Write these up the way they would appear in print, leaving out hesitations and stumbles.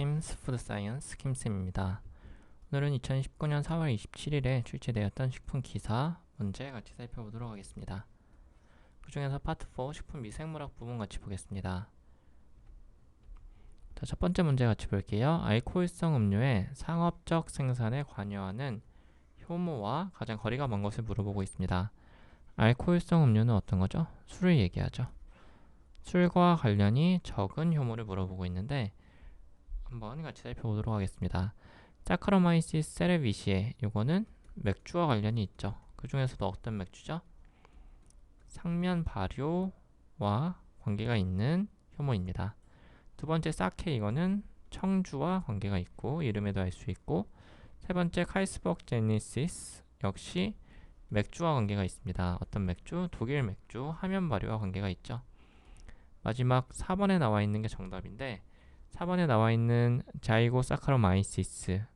킴스 푸드 사이언스 김쌤입니다. 오늘은 2019년 4월 27일에 출제되었던 식품 기사 문제 같이 살펴보도록 하겠습니다. 그 중에서 파트 4 식품 미생물학 부분 같이 보겠습니다. 자, 첫 번째 문제 같이 볼게요. 알코올성 음료의 상업적 생산에 관여하는 효모와 가장 거리가 먼 것을 물어보고 있습니다. 알코올성 음료는 어떤 거죠? 술을 얘기하죠. 술과 관련이 적은 효모를 물어보고 있는데 한번 같이 살펴보도록 하겠습니다. 사카로마이시스 세레비시에 이거는 맥주와 관련이 있죠. 그 중에서도 어떤 맥주죠? 상면 발효와 관계가 있는 효모입니다. 두 번째 사케 이거는 청주와 관계가 있고 이름에도 알 수 있고, 세 번째 카이스버그 제니시스 역시 맥주와 관계가 있습니다. 어떤 맥주? 독일 맥주 하면 발효와 관계가 있죠. 마지막 4번에 나와 있는 게 정답인데 4번에 나와 있는 자이고사카로마이시스의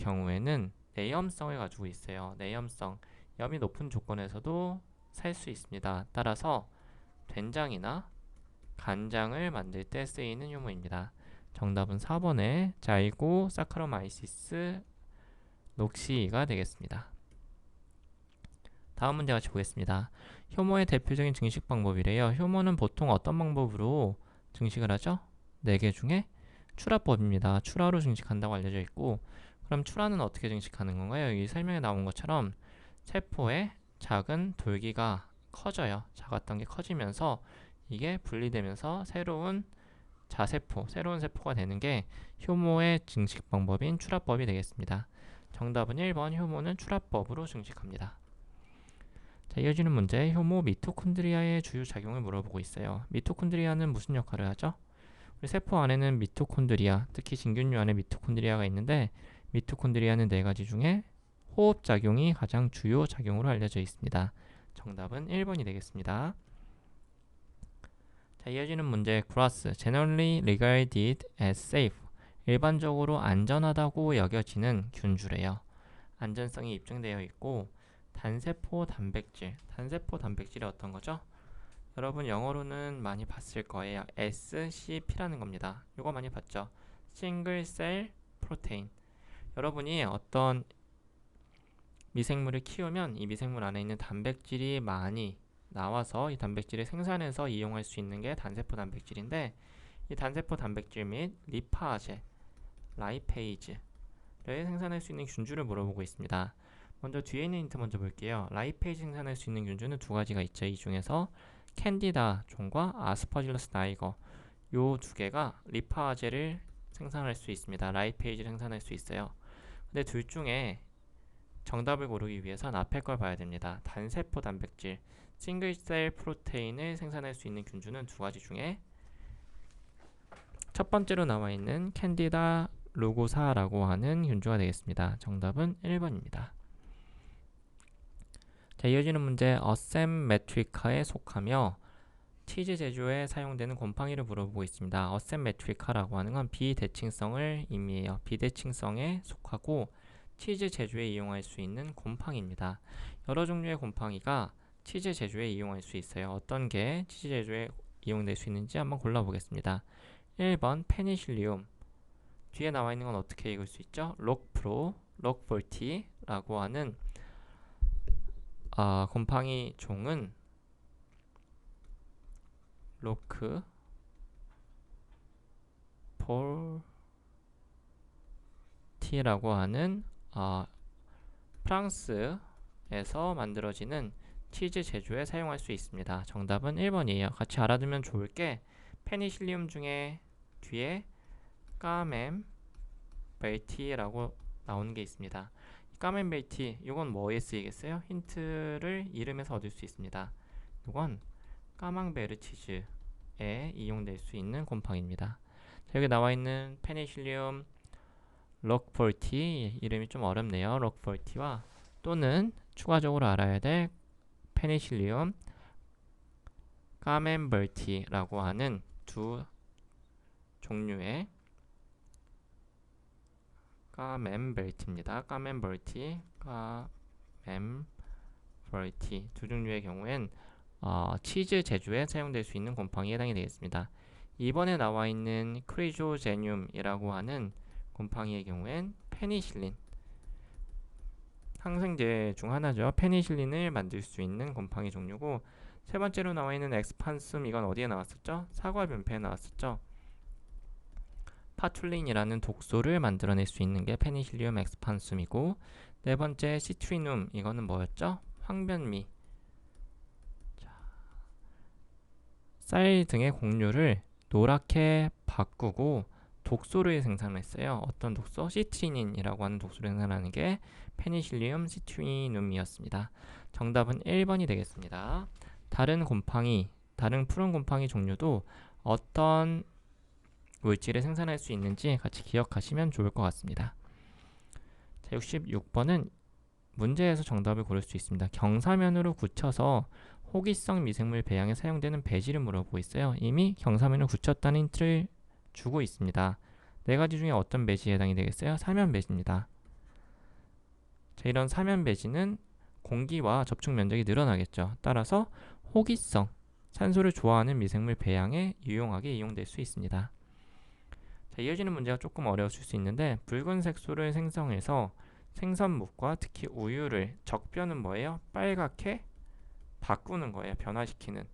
경우에는 내염성을 가지고 있어요. 내염성, 염이 높은 조건에서도 살 수 있습니다. 따라서 된장이나 간장을 만들 때 쓰이는 효모입니다. 정답은 4번의 자이고사카로마이시스 녹시가 되겠습니다. 다음 문제 같이 보겠습니다. 효모의 대표적인 증식 방법이래요. 효모는 보통 어떤 방법으로 증식을 하죠? 4개 중에 출하법입니다. 출하로 증식한다고 알려져 있고, 그럼 출하는 어떻게 증식하는 건가요? 여기 설명에 나온 것처럼 세포의 작은 돌기가 커져요. 작았던 게 커지면서 이게 분리되면서 새로운 자세포, 새로운 세포가 되는 게 효모의 증식 방법인 출하법이 되겠습니다. 정답은 1번 효모는 출하법으로 증식합니다. 자, 이어지는 문제, 효모 미토콘드리아의 주요 작용을 물어보고 있어요. 미토콘드리아는 무슨 역할을 하죠? 우리 세포 안에는 미토콘드리아, 특히 진균류 안에 미토콘드리아가 있는데 미토콘드리아는 4가지 중에 호흡작용이 가장 주요 작용으로 알려져 있습니다. 정답은 1번이 되겠습니다. 자, 이어지는 문제, GRAS, generally regarded as safe, 일반적으로 안전하다고 여겨지는 균주래요. 안전성이 입증되어 있고, 단세포 단백질이 어떤 거죠? 여러분 영어로는 많이 봤을 거예요. SCP라는 겁니다. 이거 많이 봤죠? Single Cell Protein. 여러분이 어떤 미생물을 키우면 이 미생물 안에 있는 단백질이 많이 나와서 이 단백질을 생산해서 이용할 수 있는 게 단세포 단백질인데, 이 단세포 단백질 및 리파제, 라이페이즈를 생산할 수 있는 균주를 물어보고 있습니다. 먼저 뒤에 있는 힌트 먼저 볼게요. 라이페이즈 생산할 수 있는 균주는 2가지가 있죠. 이 중에서 캔디다 종과 아스퍼질러스 나이거, 요 2개가 리파제를 생산할 수 있습니다. 라이페이즈를 생산할 수 있어요. 근데 둘 중에 정답을 고르기 위해서는 앞에 걸 봐야 됩니다. 단세포 단백질, 싱글셀 프로테인을 생산할 수 있는 균주는 2가지 중에 첫 번째로 나와 있는 캔디다 루고사라고 하는 균주가 되겠습니다. 정답은 1번입니다. 자, 이어지는 문제, 어셈메트리카에 속하며 치즈 제조에 사용되는 곰팡이를 물어보고 있습니다. 어셈메트리카라고 하는 건 비대칭성을 의미해요. 비대칭성에 속하고 치즈 제조에 이용할 수 있는 곰팡이입니다. 여러 종류의 곰팡이가 치즈 제조에 이용할 수 있어요. 어떤 게 치즈 제조에 이용될 수 있는지 한번 골라보겠습니다. 1번 페니실리움, 뒤에 나와 있는 건 어떻게 읽을 수 있죠? 록프로, 록볼티라고 하는 곰팡이 종은 로크 폴티라고 하는 프랑스에서 만들어지는 치즈 제조에 사용할 수 있습니다. 정답은 1번이에요. 같이 알아두면 좋을 게 페니실리움 중에 뒤에 까멤벨티라고 나오는 게 있습니다. 까멤벨티, 이건 뭐에 쓰이겠어요? 힌트를 이름에서 얻을 수 있습니다. 이건 까망베르 치즈에 이용될 수 있는 곰팡이입니다. 자, 여기 나와 있는 페니실리움 록폴티, 이름이 좀 어렵네요. 록폴티와 또는 추가적으로 알아야 될 페니실리움 까멤벌티라고 하는 2 종류의 까멤벌티입니다. 까멤벌티, 2 종류의 경우엔 치즈 제조에 사용될 수 있는 곰팡이에 해당이 되겠습니다. 2번에 나와 있는 크리조제늄이라고 하는 곰팡이의 경우엔 페니실린, 항생제 중 하나죠. 페니실린을 만들 수 있는 곰팡이 종류고, 세 번째로 나와 있는 엑스판숨, 이건 어디에 나왔었죠? 사과 변폐에 나왔었죠. 파툴린이라는 독소를 만들어낼 수 있는 게 페니실리움 엑스판숨이고, 네 번째 시트리눔, 이거는 뭐였죠? 황변미, 쌀 등의 곡류를 노랗게 바꾸고 독소를 생산했어요. 어떤 독소? 시트리닌이라고 하는 독소를 생산하는 게 페니실리움 시트리눔이었습니다. 정답은 1번이 되겠습니다. 다른 푸른 곰팡이 종류도 어떤 물질을 생산할 수 있는지 같이 기억하시면 좋을 것 같습니다. 자, 66번은 문제에서 정답을 고를 수 있습니다. 경사면으로 굳혀서 호기성 미생물 배양에 사용되는 배지를 물어보고 있어요. 이미 경사면을 굳혔다는 힌트를 주고 있습니다. 네 가지 중에 어떤 배지에 해당이 되겠어요? 사면 배지입니다. 자, 이런 사면 배지는 공기와 접촉 면적이 늘어나겠죠. 따라서 호기성, 산소를 좋아하는 미생물 배양에 유용하게 이용될 수 있습니다. 자, 이어지는 문제가 조금 어려우실 수 있는데, 붉은 색소를 생성해서 생선묵과 특히 우유를, 적변은 뭐예요? 빨갛게 바꾸는 거예요. 변화시키는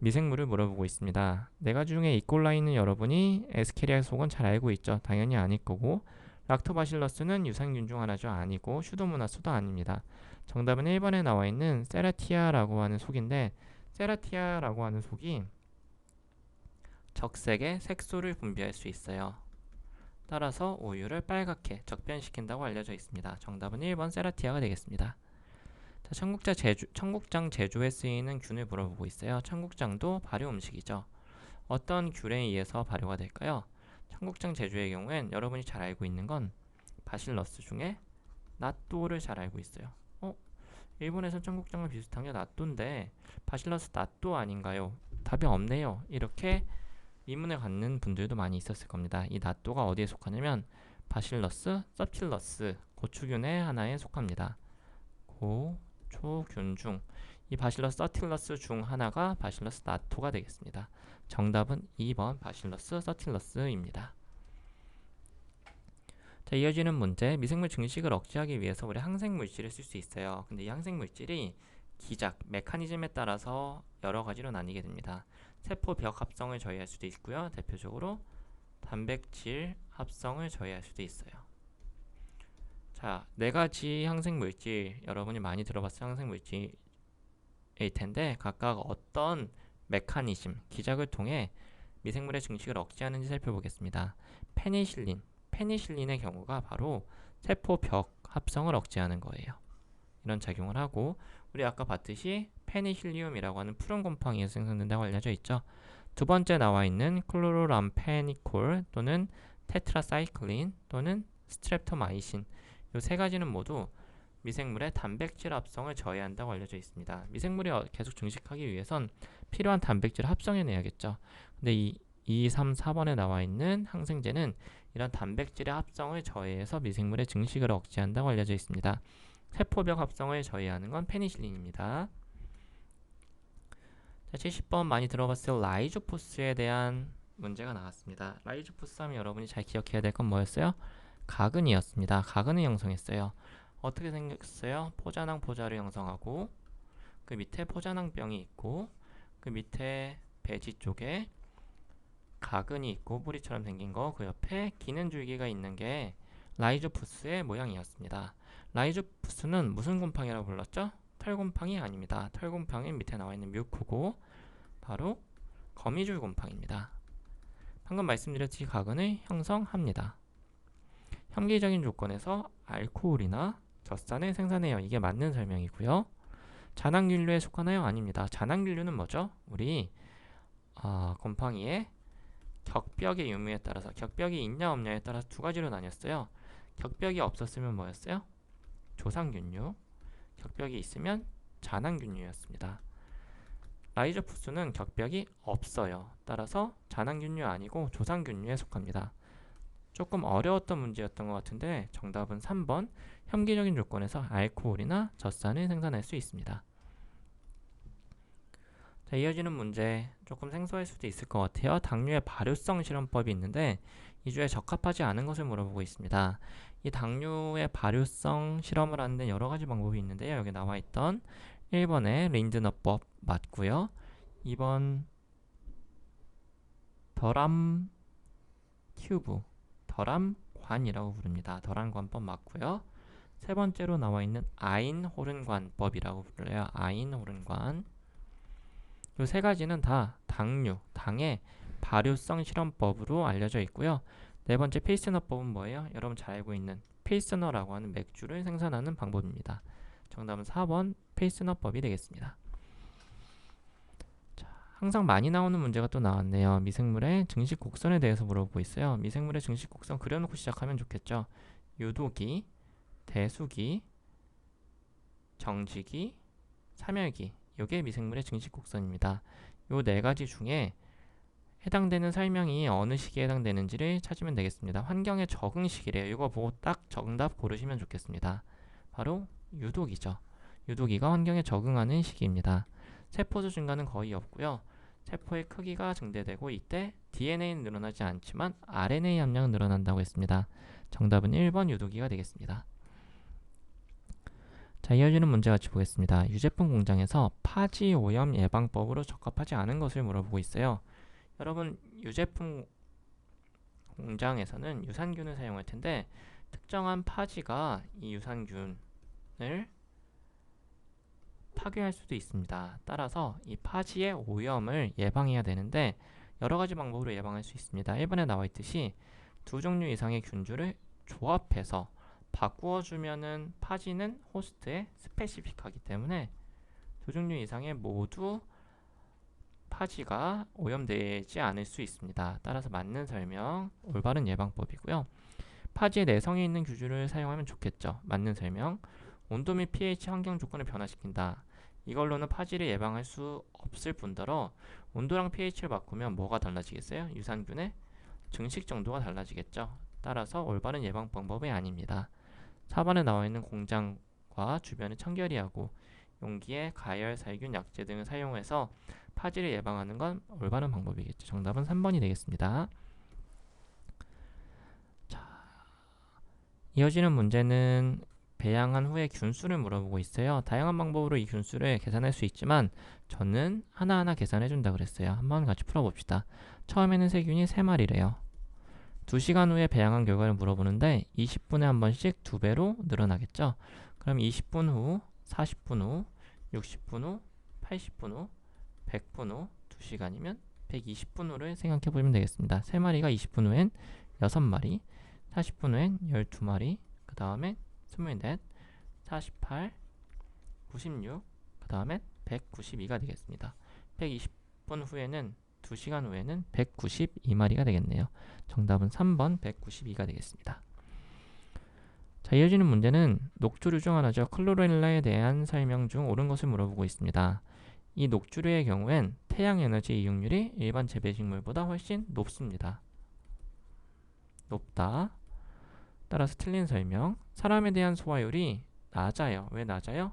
미생물을 물어보고 있습니다. 네 가지 중에 이콜라이는 여러분이 에스케리아 속은 잘 알고 있죠. 당연히 아닐 거고, 락토바실러스는 유산균 중 하나죠. 아니고, 슈도모나스도 아닙니다. 정답은 1번에 나와 있는 세라티아라고 하는 속인데, 세라티아라고 하는 속이 적색의 색소를 분비할 수 있어요. 따라서 우유를 빨갛게 적변시킨다고 알려져 있습니다. 정답은 1번 세라티아가 되겠습니다. 자, 청국장 제조에 쓰이는 균을 물어보고 있어요. 청국장도 발효 음식이죠. 어떤 균에 의해서 발효가 될까요? 청국장 제조의 경우엔 여러분이 잘 알고 있는 건 바실러스 중에 낫또를 잘 알고 있어요. 일본에서 청국장과 비슷한 게 낫또인데 바실러스 낫또 아닌가요? 답이 없네요. 이렇게 의문을 갖는 분들도 많이 있었을 겁니다. 이 낫또가 어디에 속하냐면 바실러스 서틸러스, 고추균의 하나에 속합니다. 고초균 중 이 바실러스 서틸러스 중 하나가 바실러스 나토가 되겠습니다. 정답은 2번 바실러스 서틸러스입니다. 자, 이어지는 문제. 미생물 증식을 억제하기 위해서 우리 항생물질을 쓸 수 있어요. 근데 이 항생물질이 기작, 메커니즘에 따라서 여러 가지로 나뉘게 됩니다. 세포 벽 합성을 저해할 수도 있고요. 대표적으로 단백질 합성을 저해할 수도 있어요. 자, 네 가지 항생물질, 여러분이 많이 들어봤을 항생물질일 텐데 각각 어떤 메커니즘, 기작을 통해 미생물의 증식을 억제하는지 살펴보겠습니다. 페니실린의 경우가 바로 세포 벽 합성을 억제하는 거예요. 이런 작용을 하고, 우리 아까 봤듯이 페니실리움이라고 하는 푸른 곰팡이에서 생성된다고 알려져 있죠. 두 번째 나와 있는 클로로람페니콜 또는 테트라사이클린 또는 스트랩토마이신, 이 세 가지는 모두 미생물의 단백질 합성을 저해한다고 알려져 있습니다. 미생물이 계속 증식하기 위해선 필요한 단백질을 합성해내야겠죠. 근데 이 2, 3, 4번에 나와 있는 항생제는 이런 단백질의 합성을 저해해서 미생물의 증식을 억제한다고 알려져 있습니다. 세포벽 합성을 저해하는 건 페니실린입니다. 자, 70번 많이 들어봤을 라이조포스에 대한 문제가 나왔습니다. 라이조포스 하면 여러분이 잘 기억해야 될 건 뭐였어요? 가근이었습니다. 가근을 형성했어요. 어떻게 생겼어요? 포자낭 포자를 형성하고, 그 밑에 포자낭병이 있고, 그 밑에 배지 쪽에 가근이 있고 뿌리처럼 생긴 거, 그 옆에 기는 줄기가 있는 게 라이조푸스의 모양이었습니다. 라이조푸스는 무슨 곰팡이라고 불렀죠? 털곰팡이 아닙니다. 털곰팡이는 밑에 나와 있는 뮤코고 바로 거미줄 곰팡이입니다. 방금 말씀드렸듯이 가근을 형성합니다. 혐기적인 조건에서 알코올이나 젖산을 생산해요. 이게 맞는 설명이고요. 잔항균류에 속하나요? 아닙니다. 잔항균류는 뭐죠? 우리 곰팡이의 격벽의 유무에 따라서, 격벽이 있냐 없냐에 따라서 두 가지로 나뉘었어요. 격벽이 없었으면 뭐였어요? 조상균류. 격벽이 있으면 잔항균류였습니다. 라이조푸스는 격벽이 없어요. 따라서 잔항균류 아니고 조상균류에 속합니다. 조금 어려웠던 문제였던 것 같은데 정답은 3번, 혐기적인 조건에서 알코올이나 젖산을 생산할 수 있습니다. 자, 이어지는 문제 조금 생소할 수도 있을 것 같아요. 당류의 발효성 실험법이 있는데 이 주에 적합하지 않은 것을 물어보고 있습니다. 이 당류의 발효성 실험을 하는 데 여러 가지 방법이 있는데요. 여기 나와 있던 1번의 린드너법 맞고요. 2번 더람 튜브, 더람관이라고 부릅니다. 더람관법 맞고요. 세 번째로 나와 있는 아인호른관법이라고 불러요. 아인호른관. 이 세 가지는 다 당류, 당의 발효성 실험법으로 알려져 있고요. 네 번째 필스너법은 뭐예요? 여러분 잘 알고 있는 필스너라고 하는 맥주를 생산하는 방법입니다. 정답은 4번 필스너법이 되겠습니다. 자, 항상 많이 나오는 문제가 또 나왔네요. 미생물의 증식 곡선에 대해서 물어보고 있어요. 미생물의 증식 곡선 그려놓고 시작하면 좋겠죠. 유도기, 대수기, 정지기, 사멸기. 이게 미생물의 증식 곡선입니다. 요 네 가지 중에 해당되는 설명이 어느 시기에 해당되는지를 찾으면 되겠습니다. 환경의 적응 시기래요. 이거 보고 딱 정답 고르시면 좋겠습니다. 바로 유도기죠. 유도기가 환경에 적응하는 시기입니다. 세포수 증가는 거의 없고요. 세포의 크기가 증대되고 이때 DNA는 늘어나지 않지만 RNA 함량은 늘어난다고 했습니다. 정답은 1번 유도기가 되겠습니다. 자, 이어지는 문제 같이 보겠습니다. 유제품 공장에서 파지 오염 예방법으로 적합하지 않은 것을 물어보고 있어요. 여러분, 유제품 공장에서는 유산균을 사용할 텐데 특정한 파지가 이 유산균을 파괴할 수도 있습니다. 따라서 이 파지의 오염을 예방해야 되는데 여러 가지 방법으로 예방할 수 있습니다. 1번에 나와 있듯이 두 종류 이상의 균주를 조합해서 바꾸어주면은 파지는 호스트에 스페시픽하기 때문에 두 종류 이상의 모두 파지가 오염되지 않을 수 있습니다. 따라서 맞는 설명, 올바른 예방법이고요. 파지에 내성이 있는 규주를 사용하면 좋겠죠. 맞는 설명, 온도 및 pH 환경 조건을 변화시킨다. 이걸로는 파지를 예방할 수 없을 뿐더러 온도랑 pH를 바꾸면 뭐가 달라지겠어요? 유산균의 증식 정도가 달라지겠죠. 따라서 올바른 예방 방법이 아닙니다. 4번에 나와 있는 공장과 주변을 청결히하고 용기에 가열, 살균, 약재 등을 사용해서 파지를 예방하는 건 올바른 방법이겠죠. 정답은 3번이 되겠습니다. 자, 이어지는 문제는 배양한 후에 균수를 물어보고 있어요. 다양한 방법으로 이 균수를 계산할 수 있지만 저는 하나하나 계산해 준다 그랬어요. 한번 같이 풀어봅시다. 처음에는 세균이 3마리래요. 2시간 후에 배양한 결과를 물어보는데 20분에 한 번씩 2배로 늘어나겠죠. 그럼 20분 후, 40분 후, 60분 후, 80분 후, 100분 후, 2시간이면 120분 후를 생각해 보시면 되겠습니다. 3마리가 20분 후엔 6마리, 40분 후엔 12마리, 그 다음에 24, 48, 96, 그 다음에 192가 되겠습니다. 120분 후에는 2시간 후에는 192마리가 되겠네요. 정답은 3번 192가 되겠습니다. 자, 이어지는 문제는 녹조류 중 하나죠. 클로렐라에 대한 설명 중 옳은 것을 물어보고 있습니다. 이 녹조류의 경우엔 태양에너지 이용률이 일반 재배식물보다 훨씬 높습니다. 높다. 따라서 틀린 설명. 사람에 대한 소화율이 낮아요. 왜 낮아요?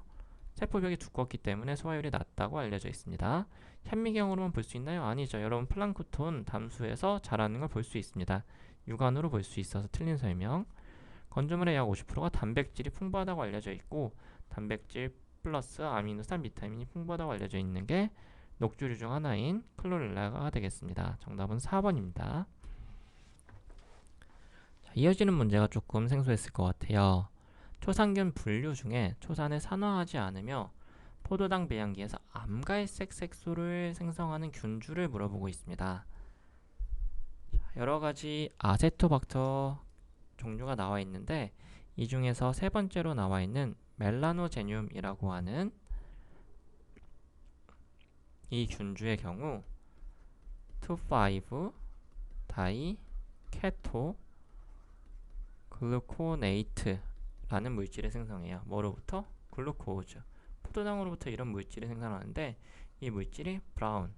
세포벽이 두껍기 때문에 소화율이 낮다고 알려져 있습니다. 현미경으로만 볼 수 있나요? 아니죠. 여러분 플랑크톤 담수에서 자라는 걸 볼 수 있습니다. 육안으로 볼 수 있어서 틀린 설명. 건조물의 약 50%가 단백질이 풍부하다고 알려져 있고 단백질 플러스 아미노산, 비타민이 풍부하다고 알려져 있는 게 녹조류 중 하나인 클로렐라가 되겠습니다. 정답은 4번입니다. 자, 이어지는 문제가 조금 생소했을 것 같아요. 초산균 분류 중에 초산을 산화하지 않으며 포도당 배양기에서 암갈색 색소를 생성하는 균주를 물어보고 있습니다. 여러 가지 아세토박터 종류가 나와 있는데 이 중에서 세 번째로 나와 있는 멜라노제늄이라고 하는 이 균주의 경우 2,5 다이 케토 글루코네이트라는 물질을 생성해요. 뭐로부터? 글루코즈. 포도당으로부터 이런 물질을 생산하는데 이 물질이 브라운,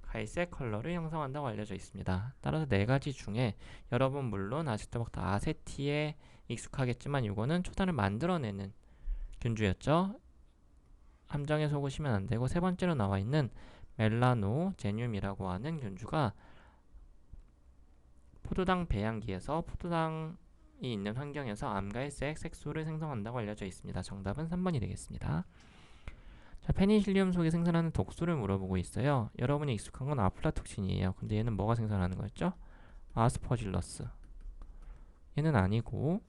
갈색 컬러를 형성한다고 알려져 있습니다. 따라서 네 가지 중에 여러분 물론 아세토박터 아세티에 익숙하겠지만 이거는 초단을 만들어내는 균주였죠. 함정에 속으시면 안 되고, 세 번째로 나와 있는 멜라노제늄이라고 하는 균주가 포도당 배양기에서 포도당이 있는 환경에서 암갈색 색소를 생성한다고 알려져 있습니다. 정답은 3번이 되겠습니다. 자, 페니실리움 속에 생산하는 독소를 물어보고 있어요. 여러분이 익숙한 건 아플라톡신이에요. 근데 얘는 뭐가 생산하는 거였죠? 아스퍼질러스. 얘는 아니고,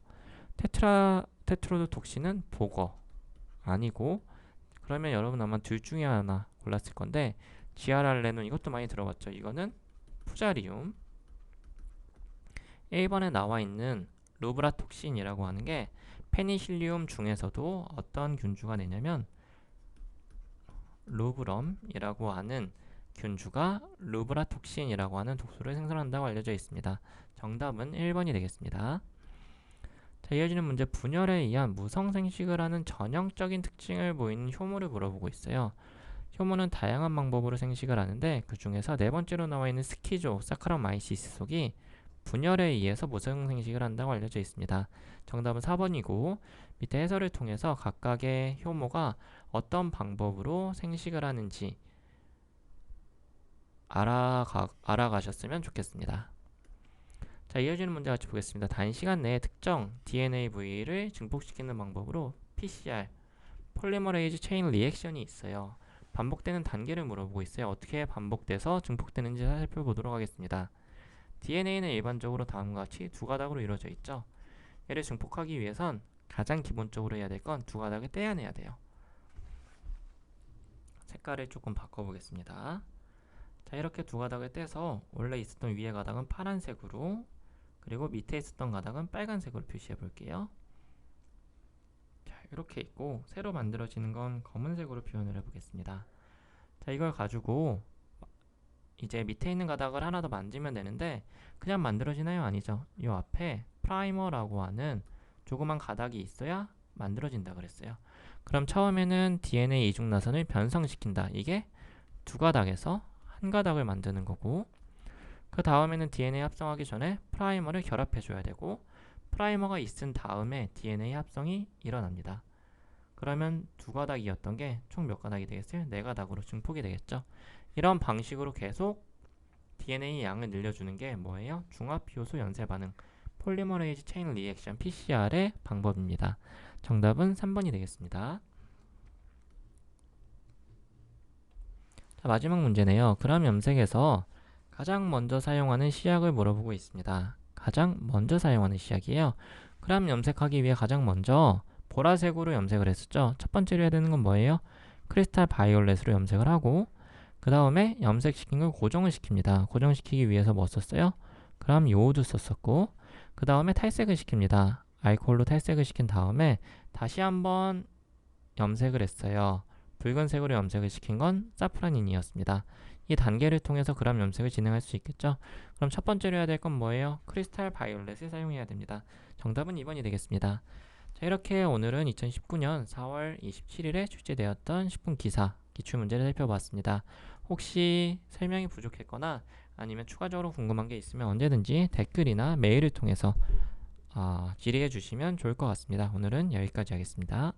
테트로도톡신은 보거. 아니고, 그러면 여러분 아마 둘 중에 하나 골랐을 건데, 지아랄레논 이것도 많이 들어봤죠. 이거는 푸자리움. 1번에 나와 있는 루브라톡신이라고 하는 게 페니실리움 중에서도 어떤 균주가 내냐면 루브럼이라고 하는 균주가 루브라톡신이라고 하는 독소를 생산한다고 알려져 있습니다. 정답은 1번이 되겠습니다. 자, 이어지는 문제, 분열에 의한 무성생식을 하는 전형적인 특징을 보이는 효모를 물어보고 있어요. 효모는 다양한 방법으로 생식을 하는데 그 중에서 네 번째로 나와 있는 스키조 사카라마이시스 속이 분열에 의해서 무성생식을 한다고 알려져 있습니다. 정답은 4번이고, 밑에 해설을 통해서 각각의 효모가 어떤 방법으로 생식을 하는지 알아가셨으면 좋겠습니다. 자, 이어지는 문제 같이 보겠습니다. 단시간 내에 특정 DNA 부위를 증폭시키는 방법으로 PCR, 폴리머레이즈 체인 리액션이 있어요. 반복되는 단계를 물어보고 있어요. 어떻게 반복돼서 증폭되는지 살펴보도록 하겠습니다. DNA는 일반적으로 다음과 같이 두 가닥으로 이루어져 있죠. 얘를 증폭하기 위해선 가장 기본적으로 해야 될 건 두 가닥을 떼어내야 돼요. 색깔을 조금 바꿔보겠습니다. 자, 이렇게 두 가닥을 떼서 원래 있었던 위에 가닥은 파란색으로, 그리고 밑에 있었던 가닥은 빨간색으로 표시해 볼게요. 자, 이렇게 있고 새로 만들어지는 건 검은색으로 표현을 해보겠습니다. 자, 이걸 가지고 이제 밑에 있는 가닥을 하나 더 만들면 되는데 그냥 만들어지나요? 아니죠. 이 앞에 프라이머라고 하는 조그만 가닥이 있어야 만들어진다 그랬어요. 그럼 처음에는 DNA 이중나선을 변성시킨다. 이게 두 가닥에서 한 가닥을 만드는 거고, 그 다음에는 DNA 합성하기 전에 프라이머를 결합해줘야 되고, 프라이머가 있은 다음에 DNA 합성이 일어납니다. 그러면 두 가닥이었던 게 총 몇 가닥이 되겠어요? 네 가닥으로 증폭이 되겠죠. 이런 방식으로 계속 DNA 양을 늘려주는 게 뭐예요? 중합효소 연쇄 반응, 폴리머레이즈 체인 리액션 PCR의 방법입니다. 정답은 3번이 되겠습니다. 자, 마지막 문제네요. 그람 염색에서 가장 먼저 사용하는 시약을 물어보고 있습니다. 가장 먼저 사용하는 시약이에요. 그람 염색하기 위해 가장 먼저 보라색으로 염색을 했었죠. 첫 번째로 해야 되는 건 뭐예요? 크리스탈 바이올렛으로 염색을 하고, 그 다음에 염색시킨 걸 고정을 시킵니다. 고정시키기 위해서 뭐 썼어요? 그럼 요오드 썼었고, 그 다음에 탈색을 시킵니다. 알코올로 탈색을 시킨 다음에 다시 한번 염색을 했어요. 붉은색으로 염색을 시킨 건 사프라닌이었습니다. 이 단계를 통해서 그람 염색을 진행할 수 있겠죠? 그럼 첫 번째로 해야 될 건 뭐예요? 크리스탈 바이올렛을 사용해야 됩니다. 정답은 2번이 되겠습니다. 자, 이렇게 오늘은 2019년 4월 27일에 출제되었던 10분 기사 기출문제를 살펴봤습니다. 혹시 설명이 부족했거나 아니면 추가적으로 궁금한 게 있으면 언제든지 댓글이나 메일을 통해서 질의해 주시면 좋을 것 같습니다. 오늘은 여기까지 하겠습니다.